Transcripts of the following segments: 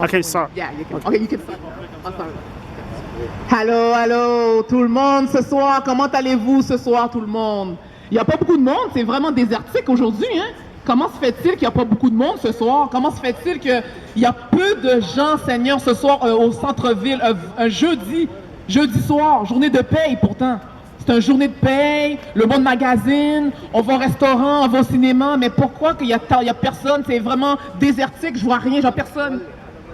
Okay, start. Yeah, you can. Okay, you can start. I'm sorry. Allô, allô, tout le monde ce soir. Comment allez-vous ce soir, tout le monde? Il n'y a pas beaucoup de monde, c'est vraiment désertique aujourd'hui, hein? Comment se fait-il qu'il n'y a pas beaucoup de monde ce soir? Comment se fait-il qu'il y a peu de gens, Seigneur, ce soir au centre-ville, un jeudi soir, journée de paye pourtant? C'est une journée de paye, le monde magazine, on va au restaurant, on va au cinéma, mais pourquoi qu'il y a personne? C'est vraiment désertique, je vois rien, je vois personne.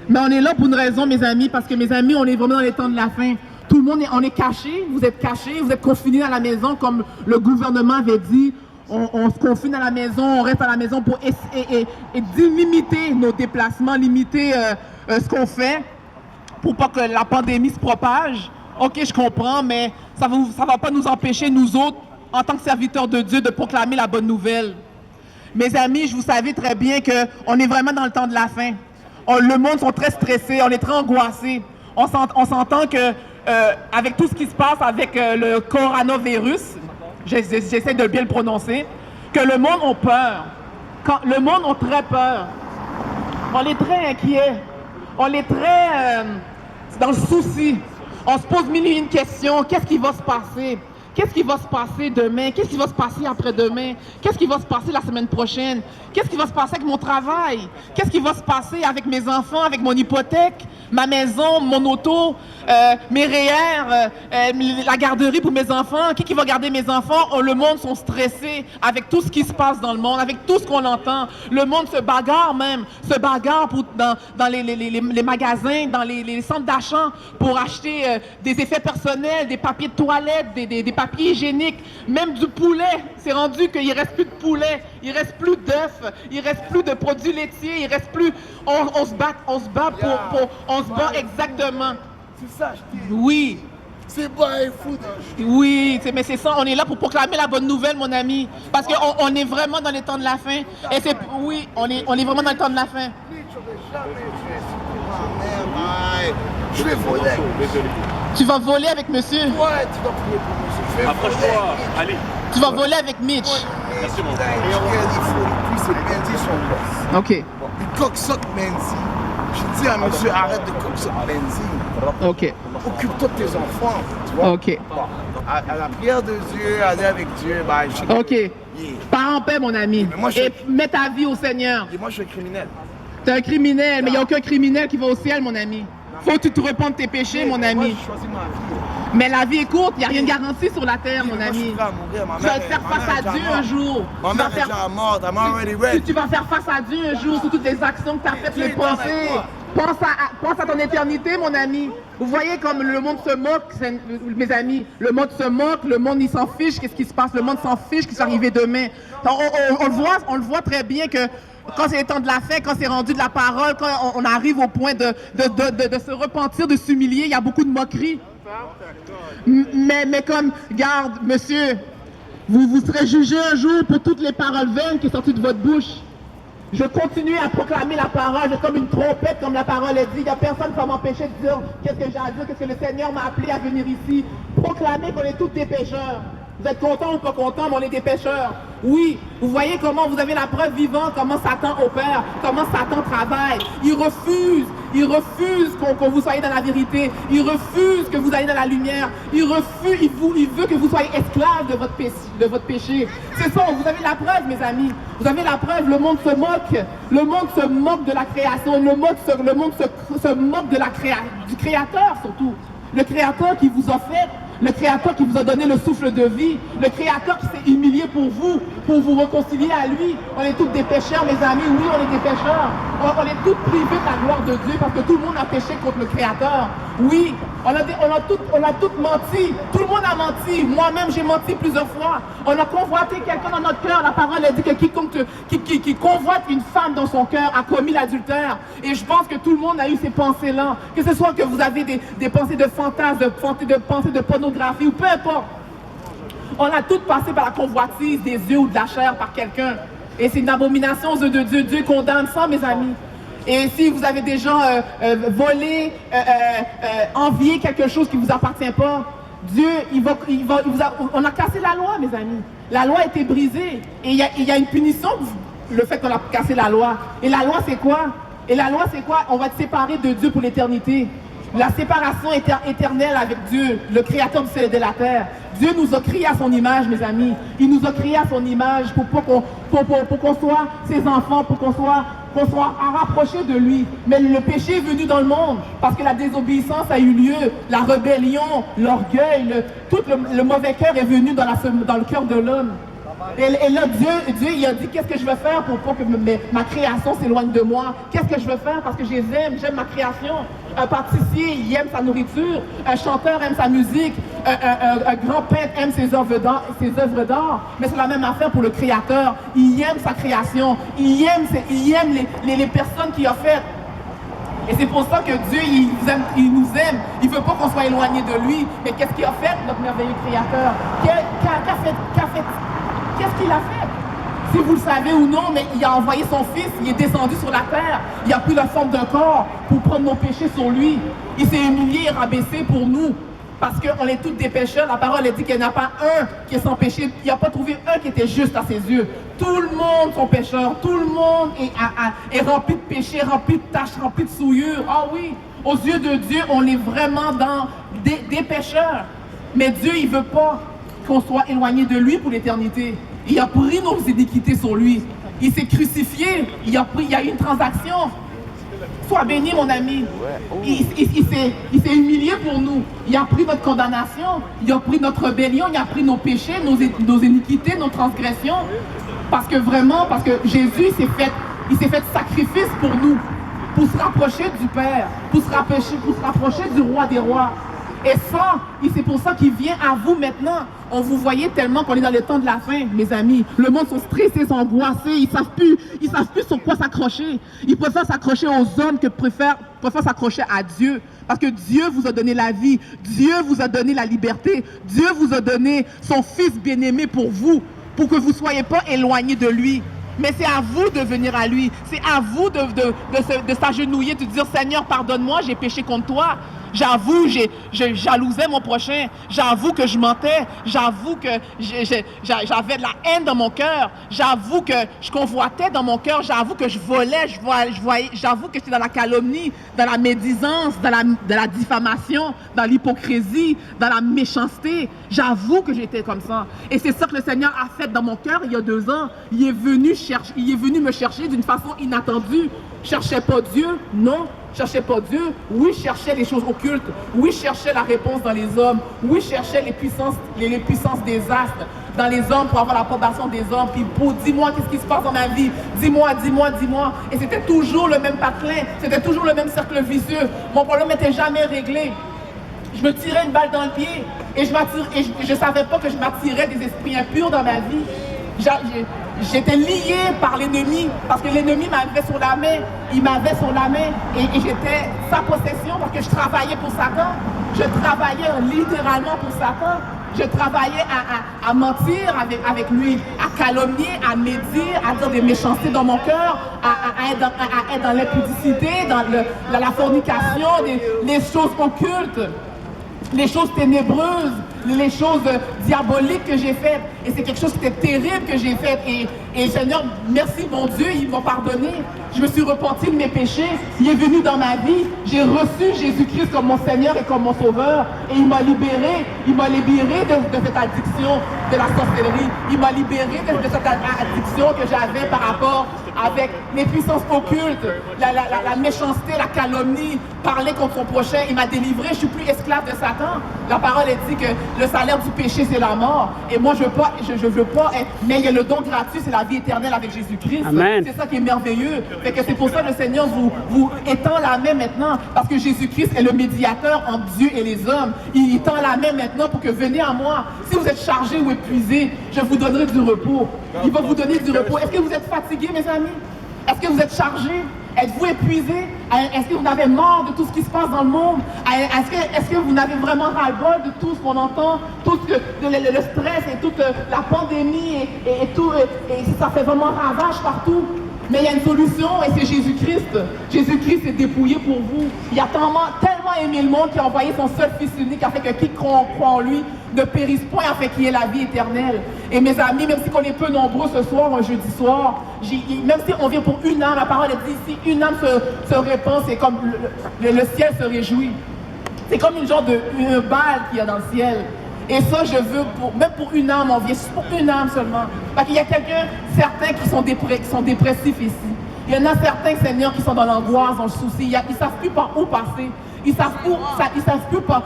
Mais on est là pour une raison, mes amis, parce que mes amis, on est vraiment dans les temps de la fin. Tout le monde, on est cachés, vous êtes confinés à la maison, comme le gouvernement avait dit. On se confine à la maison, on reste à la maison pour limiter nos déplacements, limiter ce qu'on fait, pour pas que la pandémie se propage. Ok, je comprends, mais ça va pas nous empêcher, nous autres, en tant que serviteurs de Dieu, de proclamer la bonne nouvelle. Mes amis, vous savez très bien qu'on est vraiment dans le temps de la fin. Le monde sont très stressés, on est très angoissés. On s'entend que avec tout ce qui se passe avec le coronavirus, j'essaie de bien le prononcer, que le monde a peur. Le monde a très peur. On est très inquiets. On est très dans le souci. On se pose mille et une questions. Qu'est-ce qui va se passer? Qu'est-ce qui va se passer demain? Qu'est-ce qui va se passer après-demain? Qu'est-ce qui va se passer la semaine prochaine? Qu'est-ce qui va se passer avec mon travail? Qu'est-ce qui va se passer avec mes enfants, avec mon hypothèque, ma maison, mon auto, mes REER, la garderie pour mes enfants? Qui va garder mes enfants? Oh, le monde sont stressés avec tout ce qui se passe dans le monde, avec tout ce qu'on entend. Le monde se bagarre même, dans les magasins, dans les centres d'achat pour acheter des effets personnels, des papiers de toilette, des papiers hygiéniques, même du poulet. C'est rendu qu'il ne reste plus de poulet, il ne reste plus d'œufs, il ne reste plus de produits laitiers, il reste plus... On se bat exactement. C'est ça, je dis. Oui. C'est pas un fou. Oui, mais c'est ça, on est là pour proclamer la bonne nouvelle, mon ami. Parce qu'on est vraiment dans les temps de la fin. Et c'est... Oui, on est vraiment dans les temps de la fin. Je vais voler. Tu vas voler avec monsieur? Ouais, tu vas prier pour monsieur. Je vais Approche-toi, voler. allez. Tu vas voler avec Mitch? Merci, mon frère. Puis c'est Mendy son boss. OK. Bon, il coxote Mendy. Je dis à monsieur, arrête de coxote Mendy. OK. Occupe-toi de tes enfants, tu vois. OK. Bon, à la prière de Dieu, aller avec Dieu, bah, je sais OK. Yeah. Pars en paix, mon ami. Mais moi, Et mets ta vie au Seigneur. Et moi, je suis un criminel. T'es un criminel, mais il n'y a aucun criminel qui va au ciel, mon ami. Faut que tu te répandes tes péchés, mon Moi, ami. j'ai choisi ma vie. Mais la vie est courte, il n'y a rien de garanti sur la terre, mon Moi, je suis ami. prêt à mourir. Ma Tu vas mère te faire ma face mère à est Dieu déjà un morte. jour. Ma Tu mère vas est faire- déjà morte. I'm already ready. tu vas faire face à Dieu un jour sur toutes les actions que tu as faites, les Dieu est avec pensées. moi. Pense à ton éternité, mon ami. Vous voyez comme le monde se moque, mes amis. Le monde se moque, le monde il s'en fiche, qu'est-ce qui se passe? Le monde s'en fiche, qu'est-ce qui va arriver demain. On le voit très bien que quand c'est le temps de la fin, quand c'est rendu de la parole, quand on arrive au point de se repentir, de s'humilier, il y a beaucoup de moqueries. Mais comme, garde, monsieur, vous serez jugé un jour pour toutes les paroles vaines qui sont sorties de votre bouche. Je continue à proclamer la parole, je suis comme une trompette, comme la parole est dit. Il n'y a personne qui va m'empêcher de dire qu'est-ce que j'ai à dire, qu'est-ce que le Seigneur m'a appelé à venir ici. Proclamer qu'on est tous des pécheurs. Vous êtes contents ou pas contents, mais on est des pécheurs. Oui, vous voyez comment vous avez la preuve vivante, comment Satan opère, comment Satan travaille. Il refuse qu'on vous soyez dans la vérité. Il refuse que vous ayez dans la lumière. Il veut que vous soyez esclaves de votre péché. C'est ça, vous avez la preuve, mes amis. Vous avez la preuve, le monde se moque. Le monde se moque de la création. Le monde se moque du Créateur surtout. Le Créateur qui vous a fait, le Créateur qui vous a donné le souffle de vie, le Créateur qui s'est humilié pour vous réconcilier à lui. On est tous des pécheurs, mes amis, oui, on est des pécheurs. On est tous privés de la gloire de Dieu parce que tout le monde a péché contre le Créateur. Oui, on a tous menti, tout le monde a menti. Moi-même, j'ai menti plusieurs fois. On a convoité quelqu'un dans notre cœur. La parole a dit que quiconque qui convoite une femme dans son cœur a commis l'adultère. Et je pense que tout le monde a eu ces pensées-là. Que ce soit que vous avez des pensées de fantasme, des pensées de pornographie ou peu importe. On a toutes passé par la convoitise des yeux ou de la chair par quelqu'un. Et c'est une abomination aux yeux de Dieu. Dieu condamne ça, mes amis. Et si vous avez déjà volé, envié quelque chose qui ne vous appartient pas, Dieu, on a cassé la loi, mes amis. La loi a été brisée. Et il y a une punition, le fait qu'on a cassé la loi. Et la loi, c'est quoi? Et la loi, c'est quoi? On va être séparé de Dieu pour l'éternité. La séparation éternelle avec Dieu, le créateur du ciel et de la terre. Dieu nous a créés à son image, mes amis. Il nous a créés à son image pour qu'on soit ses enfants, pour qu'on soit rapprochés de lui. Mais le péché est venu dans le monde parce que la désobéissance a eu lieu, la rébellion, l'orgueil, tout le mauvais cœur est venu dans le cœur de l'homme. Et là, Dieu, il a dit, qu'est-ce que je vais faire pour pas que ma création s'éloigne de moi? Qu'est-ce que je vais faire? Parce que je les aime, j'aime ma création. Un pâtissier, il aime sa nourriture. Un chanteur aime sa musique. Un grand peintre aime ses œuvres d'art. Mais c'est la même affaire pour le Créateur. Il aime sa création. Il aime les personnes qu'il a faites. Et c'est pour ça que Dieu, il nous aime. Il ne veut pas qu'on soit éloigné de lui. Mais qu'est-ce qu'il a fait, notre merveilleux Créateur? Qu'est-ce qu'il a fait? Si vous le savez ou non, mais il a envoyé son Fils, il est descendu sur la terre, il a pris la forme d'un corps pour prendre nos péchés sur lui. Il s'est humilié et rabaissé pour nous, parce qu'on est tous des pécheurs. La parole dit qu'il n'y en a pas un qui est sans péché, il n'a pas trouvé un qui était juste à ses yeux. Tout le monde sont pécheurs, tout le monde est rempli de péchés, rempli de tâches, rempli de souillures. Ah oui, aux yeux de Dieu, on est vraiment dans des pécheurs. Mais Dieu, il ne veut pas qu'on soit éloigné de lui pour l'éternité. Il a pris nos iniquités sur lui. Il s'est crucifié. Il y a eu une transaction. Sois béni, mon ami. Il s'est humilié pour nous. Il a pris notre condamnation. Il a pris notre rébellion. Il a pris nos péchés, nos iniquités, nos transgressions. Parce que Jésus, il s'est fait sacrifice pour nous. Pour se rapprocher du Père. Pour se rapprocher du Roi des Rois. Et ça, c'est pour ça qu'il vient à vous maintenant. On vous voyait tellement qu'on est dans le temps de la fin, mes amis. Le monde sont stressés, sont angoissés, ils savent plus sur quoi s'accrocher. Ils préfèrent s'accrocher aux hommes que préfèrent s'accrocher à Dieu. Parce que Dieu vous a donné la vie, Dieu vous a donné la liberté, Dieu vous a donné son Fils bien-aimé pour vous, pour que vous ne soyez pas éloignés de lui. Mais c'est à vous de venir à lui. C'est à vous de s'agenouiller, de dire, Seigneur, pardonne-moi, j'ai péché contre toi. J'avoue, je jalousais mon prochain. J'avoue que je mentais. J'avoue que j'avais de la haine dans mon cœur. J'avoue que je convoitais dans mon cœur. J'avoue que je volais. J'avoue que j'étais dans la calomnie, dans la médisance, dans la diffamation, dans l'hypocrisie, dans la méchanceté. J'avoue que j'étais comme ça. Et c'est ça que le Seigneur a fait dans mon cœur il y a 2 ans. Il est venu me chercher d'une façon inattendue. Je cherchais pas Dieu, non. Je cherchais pas Dieu. Oui, je cherchais les choses occultes. Oui, je cherchais la réponse dans les hommes. Oui, je cherchais les puissances des astres dans les hommes pour avoir l'approbation des hommes. Puis dis-moi qu'est-ce qui se passe dans ma vie. Dis-moi. Et c'était toujours le même patelin. C'était toujours le même cercle vicieux. Mon problème n'était jamais réglé. Je me tirais une balle dans le pied. Et je ne savais pas que je m'attirais des esprits impurs dans ma vie. J'étais lié par l'ennemi, parce que l'ennemi m'avait sur la main, il m'avait sur la main, et j'étais sa possession parce que je travaillais pour Satan. Je travaillais littéralement pour Satan. Je travaillais à mentir avec lui, à calomnier, à médire, à dire des méchancetés dans mon cœur, à être dans l'impudicité, dans la fornication, les choses occultes, les choses ténébreuses, les choses diaboliques que j'ai faites. Et c'est quelque chose qui était terrible que j'ai fait. Et Seigneur, merci mon Dieu, il m'a pardonné. Je me suis repenti de mes péchés. Il est venu dans ma vie. J'ai reçu Jésus-Christ comme mon Seigneur et comme mon Sauveur. Et il m'a libéré. Il m'a libéré de cette addiction de la sorcellerie. Il m'a libéré de cette addiction que j'avais par rapport avec les puissances occultes, la méchanceté, la calomnie, parler contre son prochain. Il m'a délivré. Je suis plus esclave de Satan. La parole dit que le salaire du péché, c'est la mort. Et moi, je veux pas être... Mais il y a le don gratuit, c'est la vie éternelle avec Jésus-Christ. C'est ça qui est merveilleux. Fait que c'est pour ça que le Seigneur vous étend la main maintenant. Parce que Jésus-Christ est le médiateur entre Dieu et les hommes. Il tend la main maintenant pour que venez à moi. Si vous êtes chargé ou épuisé, je vous donnerai du repos. Il va vous donner du repos. Est-ce que vous êtes fatigué, mes amis? Est-ce que vous êtes chargé? Êtes-vous épuisé? Est-ce que vous avez marre de tout ce qui se passe dans le monde? Est-ce que vous n'avez vraiment ras-le-bol de tout ce qu'on entend? Tout le stress et toute la pandémie et tout, et ça fait vraiment ravage partout. Mais il y a une solution et c'est Jésus-Christ. Jésus-Christ est dépouillé pour vous. Il a tellement aimé le monde, qui a envoyé son seul Fils unique, afin que qui croit en lui ne périsse point, afin qu'il ait la vie éternelle. Et mes amis, même si on est peu nombreux ce soir, un jeudi soir, même si on vient pour une âme, la parole dit, si une âme se répand, c'est comme le ciel se réjouit. C'est comme une genre de balle qu'il y a dans le ciel. Et ça, je veux, même pour une âme, on vient juste pour une âme seulement. Parce qu'il y a certains qui sont dépressifs ici. Il y en a certains, Seigneur, qui sont dans l'angoisse, dans le souci. Ils ne savent plus par où passer. Ils ne savent plus par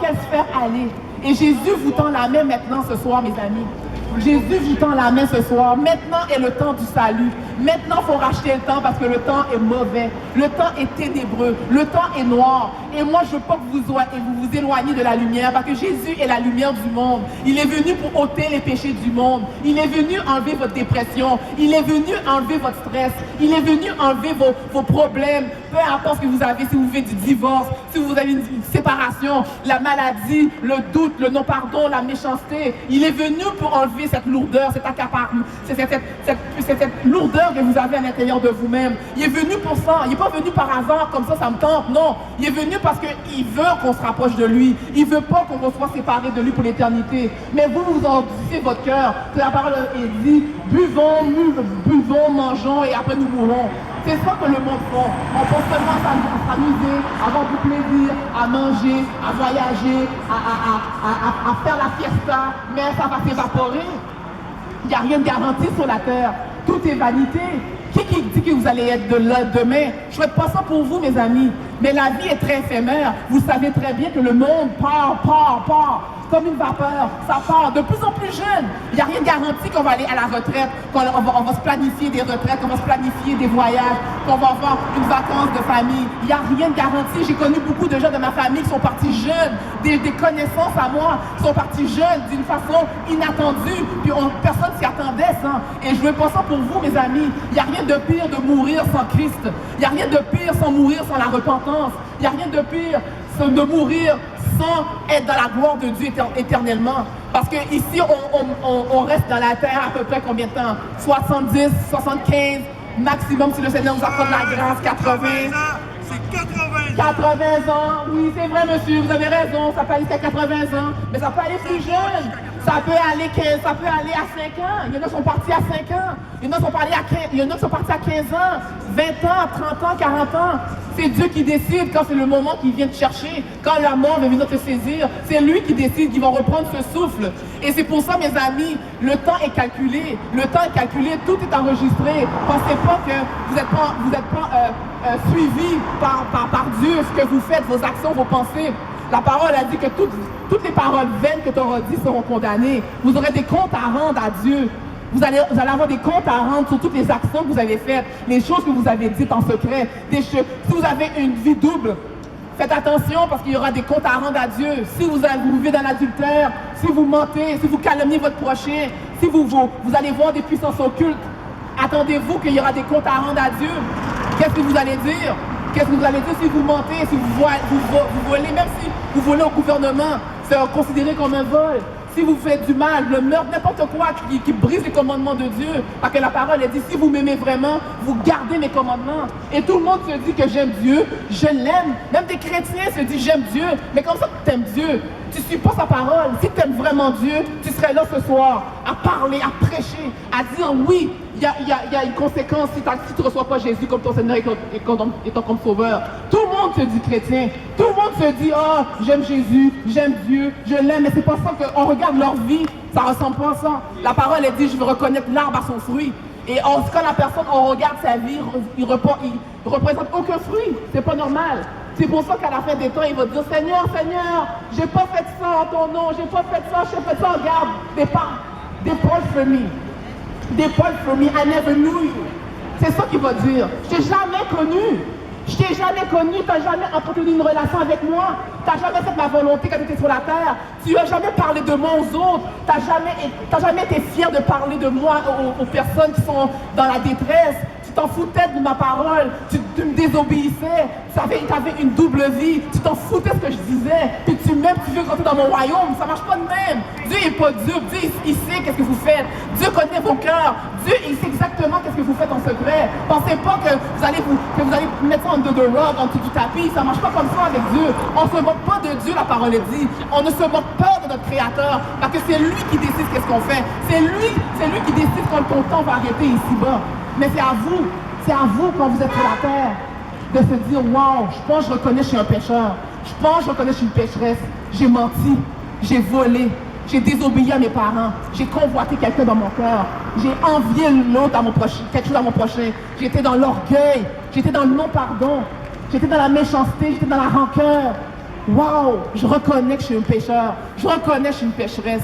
quelle sphère aller. Et Jésus vous tend la main maintenant ce soir, mes amis. Jésus vous tend la main ce soir. Maintenant est le temps du salut. Maintenant, il faut racheter le temps parce que le temps est mauvais. Le temps est ténébreux. Le temps est noir. Et moi, je veux pas que vous vous éloignez de la lumière parce que Jésus est la lumière du monde. Il est venu pour ôter les péchés du monde. Il est venu enlever votre dépression. Il est venu enlever votre stress. Il est venu enlever vos problèmes. Peu importe ce que vous avez, si vous faites du divorce, si vous avez une séparation, la maladie, le doute, le non-pardon, la méchanceté. Il est venu pour enlever cette lourdeur, cet accaparement, cette lourdeur que vous avez à l'intérieur de vous-même. Il est venu pour ça. Il n'est pas venu par hasard, comme ça me tente. Non. Il est venu parce qu'il veut qu'on se rapproche de lui. Il ne veut pas qu'on soit séparés de lui pour l'éternité. Mais vous endurcissez votre cœur. La parole est dit, buvons, mangeons et après nous mourrons. C'est ça que le monde fait. On pense seulement à s'amuser, à avoir du plaisir, à manger, à voyager, à faire la fiesta, mais ça va s'évaporer. Il n'y a rien de garanti sur la terre. Tout est vanité. Qui dit que vous allez être de là demain? Je ne souhaite pas ça pour vous, mes amis. Mais la vie est très éphémère. Vous savez très bien que le monde part. Comme une vapeur, ça part de plus en plus jeune. Il n'y a rien de garanti qu'on va aller à la retraite, qu'on va se planifier des retraites, qu'on va se planifier des voyages, qu'on va avoir une vacance de famille. Il n'y a rien de garanti. J'ai connu beaucoup de gens de ma famille qui sont partis jeunes, des connaissances à moi qui sont partis jeunes d'une façon inattendue, puis personne s'y attendait, ça. Et je veux pas ça pour vous, mes amis. Il n'y a rien de pire de mourir sans Christ. Il n'y a rien de pire sans mourir sans la repentance. Il n'y a rien de pire de mourir sans être dans la gloire de Dieu éternellement. Parce qu'ici, on reste dans la terre à peu près combien de temps? 70, 75, maximum si le Seigneur nous accorde la grâce, 80. C'est 80 ans. 80 ans, oui, c'est vrai, monsieur, vous avez raison, ça peut aller jusqu'à 80 ans, mais ça peut aller plus jeune. Ça peut aller à 5 ans. Il y en a qui sont partis à 5 ans. Il y en a qui sont partis à 15 ans, 20 ans, 30 ans, 40 ans. C'est Dieu qui décide quand c'est le moment qu'il vient te chercher. Quand la mort vient venir te saisir, c'est lui qui décide qu'il va reprendre ce souffle. Et c'est pour ça, mes amis, le temps est calculé. Le temps est calculé, tout est enregistré. Pensez pas que vous n'êtes pas suivi par Dieu, ce que vous faites, vos actions, vos pensées. La parole a dit que toutes les paroles vaines que tu auras dites seront condamnées. Vous aurez des comptes à rendre à Dieu. Vous allez avoir des comptes à rendre sur toutes les actions que vous avez faites, les choses que vous avez dites en secret. Si vous avez une vie double, faites attention parce qu'il y aura des comptes à rendre à Dieu. Si vous vivez dans l'adultère, si vous mentez, si vous calomniez votre prochain, si vous allez voir des puissances occultes, attendez-vous qu'il y aura des comptes à rendre à Dieu. Qu'est-ce que vous allez dire? Qu'est-ce que vous allez dire si vous mentez, si vous volez, même si vous volez au gouvernement, c'est considéré comme un vol. Si vous faites du mal, le meurtre, n'importe quoi qui brise les commandements de Dieu, parce que la parole est dit, si vous m'aimez vraiment, vous gardez mes commandements. Et tout le monde se dit que j'aime Dieu, je l'aime. Même des chrétiens se disent j'aime Dieu, mais comme ça tu aimes Dieu. Tu ne suis pas sa parole. Si tu aimes vraiment Dieu, tu serais là ce soir à parler, à prêcher, à dire oui, il y a une conséquence si tu ne reçois pas Jésus comme ton Seigneur et comme Sauveur. Tout le monde se dit chrétien. Tout le monde se dit oh, j'aime Jésus, j'aime Dieu, je l'aime. Mais c'est pas ça qu'on regarde leur vie. Ça ne ressemble pas à ça. La parole est dit je veux reconnaître l'arbre à son fruit. Et quand la personne, on regarde sa vie, il représente aucun fruit. C'est pas normal. C'est pour ça qu'à la fin des temps, il va dire Seigneur, Seigneur, j'ai pas fait ça en ton nom, j'ai pas fait ça, regarde, depart from me. Depart from me, I never knew you. C'est ça qu'il va dire. Je t'ai jamais connu. Je t'ai jamais connu, tu n'as jamais entretenu une relation avec moi. Tu n'as jamais fait ma volonté quand tu étais sur la terre. Tu n'as jamais parlé de moi aux autres. Tu n'as jamais été fier de parler de moi aux personnes qui sont dans la détresse. Tu t'en foutais de ma parole, tu me désobéissais, tu avais une double vie, tu t'en foutais de ce que je disais, puis tu veux rentrer dans mon royaume, ça marche pas de même. Dieu n'est pas Dieu, Dieu il sait qu'est-ce que vous faites, Dieu connaît vos cœurs, Dieu il sait exactement qu'est-ce que vous faites en secret. Pensez pas que vous allez mettre ça under the rug, en dessous du tapis, ça marche pas comme ça avec Dieu. On se moque pas de Dieu, la parole est dit. On ne se moque pas de notre Créateur, parce que c'est lui qui décide qu'est-ce qu'on fait. C'est lui qui décide quand ton temps va arrêter ici-bas. Mais c'est à vous quand vous êtes sur la terre, de se dire, wow, je pense que je reconnais que je suis un pécheur. Je pense que je reconnais que je suis une pécheresse. J'ai menti, j'ai volé, j'ai désobéi à mes parents, j'ai convoité quelqu'un dans mon cœur, j'ai envié l'autre quelque chose à mon prochain. J'étais dans l'orgueil, j'étais dans le non-pardon, j'étais dans la méchanceté, j'étais dans la rancœur. Wow, je reconnais que je suis un pécheur, je reconnais que je suis une pécheresse.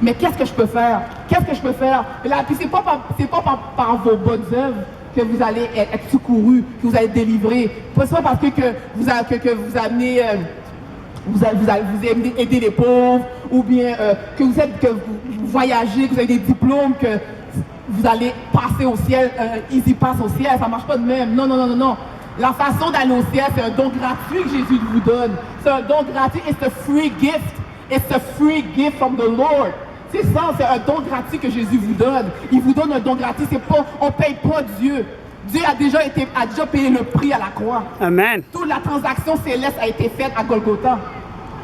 Mais qu'est-ce que je peux faire? Qu'est-ce que je peux faire? Et là, puis c'est pas par vos bonnes œuvres que vous allez être secouru, que vous allez être délivré. C'est pas parce que vous amenez, vous aimez aider les pauvres, ou bien que vous voyagez, que vous avez des diplômes, que vous allez passer au ciel, easy pass au ciel. Ça marche pas de même. Non, non, non, non, non. La façon d'aller au ciel, c'est un don gratuit que Jésus vous donne. C'est un don gratuit. It's a free gift. It's a free gift from the Lord. C'est ça, c'est un don gratuit que Jésus vous donne. Il vous donne un don gratuit. C'est pas, on paye pas Dieu. Dieu a déjà payé le prix à la croix. Amen. Toute la transaction céleste a été faite à Golgotha.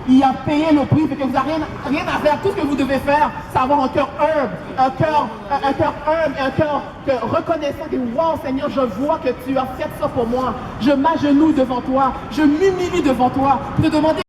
Il a payé le prix, fait que vous n'avez rien à faire. Tout ce que vous devez faire, c'est avoir un cœur humble, un cœur humble, un cœur reconnaissant. Et wow, Seigneur, je vois que tu as fait ça pour moi. Je m'agenouille devant toi, je m'humilie devant toi pour te demander